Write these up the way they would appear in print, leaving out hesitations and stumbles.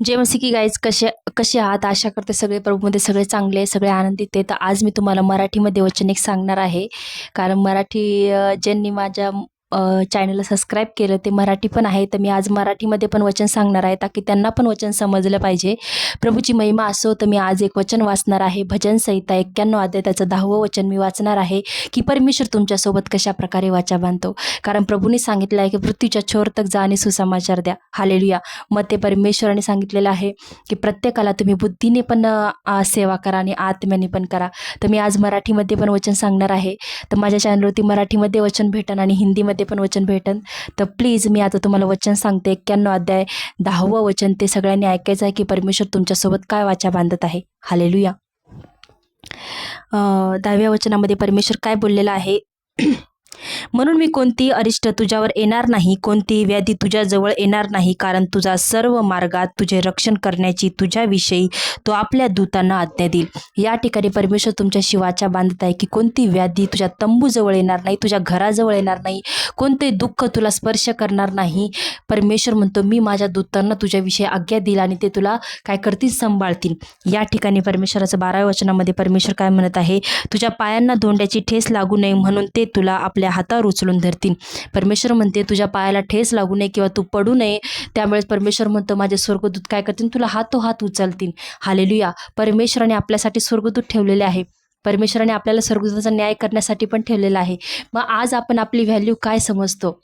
जय मसीह की गाईज, कसे कसे आहात? आशा करते सगळे प्रभूमध्ये सगळे चांगले, सगळे आनंदित आहे. तर आज मी तुम्हाला मराठीमध्ये वचन एक सांगणार आहे. कारण मराठी ज्यांनी माझ्या चॅनलला सबस्क्राईब केलं ते मराठी पण आहे. तर मी आज मराठीमध्ये पण वचन सांगणार आहे, ताकी त्यांना पण वचन समजलं पाहिजे. प्रभूची महिमा असो. तर मी आज एक वचन वाचणार आहे. भजन संहिता 91 अध्याय त्याचं 10वं वचन मी वाचणार आहे, की परमेश्वर तुमच्यासोबत कशा प्रकारे वाचा बांधतो. कारण प्रभूने सांगितलं आहे की पृथ्वीच्या छोर तक जा आणि सुसमाचार द्या. हालेलुया. मग ते परमेश्वराने सांगितलेलं आहे की प्रत्येकाला तुम्ही बुद्धीने पण सेवा करा आणि आत्म्याने पण करा. तर मी आज मराठीमध्ये पण वचन सांगणार आहे. तर माझ्या चॅनलवरती मराठीमध्ये वचन भेटन आणि हिंदीमध्ये पण वचन भेटन. तर प्लीज मी आता तुम्हाला वचन सांगते. 91 अध्याय 10वं वचन ते सगळ्यांनी ऐकायचं आहे की परमेश्वर तुमच्यासोबत काय वाचा बांधत आहे. हालेलुया. 10व्या वचनामध्ये परमेश्वर काय बोललेला आहे? म्हणून मी कोणतीही अरिष्ट तुझ्यावर येणार नाही, कोणतीही व्याधी तुझ्याजवळ येणार नाही, कारण तुझा सर्व मार्गात तुझे रक्षण करण्याची तुझ्याविषयी तो आपल्या दूतांना आज्ञा देईल. या ठिकाणी परमेश्वर तुमच्याशी वाचा बांधत आहे की कोणती व्याधी तुझ्या तंबूजवळ येणार नाही, तुझ्या घराजवळ येणार नाही, कोणते दुःख तुला स्पर्श करणार नाही. परमेश्वर म्हणतो मी माझ्या दूतांना तुझ्याविषयी आज्ञा देईल आणि ते तुला काय करतील? सांभाळतील. या ठिकाणी परमेश्वराचं 12व्या वचनामध्ये परमेश्वर काय म्हणत आहे? तुझ्या पायांना धोंड्याची ठेस लागू नये म्हणून ते तुला आपल्या हातावर उचलून धरतील. परमेश्वर म्हणते तुझ्या पायाला ठेस लागू नये किंवा तू पडू नये. त्यामुळे परमेश्वर म्हणतो माझे स्वर्गदूत काय करतील? तुला हातोहात उचलतील. हालेलुया. परमेश्वराने आपल्यासाठी स्वर्गदूत ठेवलेले आहे. परमेश्वराने आपल्याला स्वर्गदूताचा न्याय करण्यासाठी पण ठेवलेला आहे. मग आज आपण आपली व्हॅल्यू काय समजतो?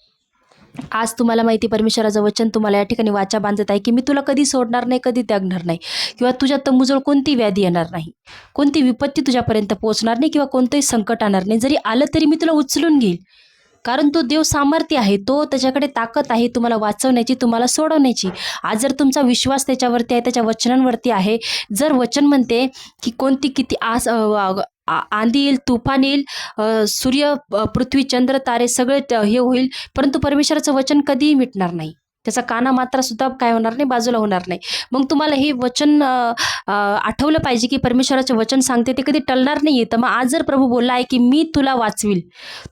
आज तुम्हाला माहिती परमेश्वराचं वचन तुम्हाला या ठिकाणी वाचा बांधत आहे की मी तुला कधी सोडणार नाही, कधी त्यागणार नाही, किंवा तुझ्या तंबूजवळ कोणती व्याधी येणार नाही, कोणती विपत्ती तुझ्यापर्यंत पोहोचणार नाही, किंवा कोणतंही संकट आणणार नाही. जरी आलं तरी मी तुला उचलून घेईल. कारण तो देव सामर्थ्य आहे, तो त्याच्याकडे ताकद आहे तुम्हाला वाचवण्याची, तुम्हाला सोडवण्याची. आज जर तुमचा विश्वास त्याच्यावरती आहे, त्याच्या वचनांवरती आहे, जर वचन म्हणते की कोणती किती आंधी येईल, तुफान येईल, सूर्य पृथ्वी चंद्र तारे सगळे हे होईल, परंतु परमेश्वराचं वचन कधीही मिटणार नाही. त्याचा काना मात्रा सुद्धा काय होणार नाही, बाजूला होणार नाही. मग तुम्हाला हे वचन आठवलं पाहिजे की परमेश्वराचे वचन सांगते ते कधी टलणार नाही. तर मग आज जर प्रभू बोलला आहे की मी तुला वाचविल,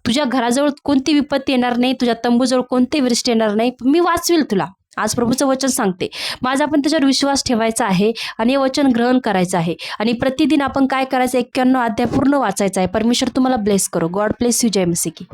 तुझ्या घराजवळ कोणती विपत्ती येणार नाही, तुझ्या तंबूजवळ कोणते विष्ट येणार नाही, मी वाचविल तुला. आज प्रभूचं वचन सांगते. माझा आपण त्याच्यावर विश्वास ठेवायचा आहे आणि हे वचन ग्रहण करायचं आहे. आणि प्रतिदिन आपण काय करायचं? 91 अध्याय पूर्ण वाचायचा आहे. परमेश्वर तुम्हाला ब्लेस करो. God bless you. जय मसीह की.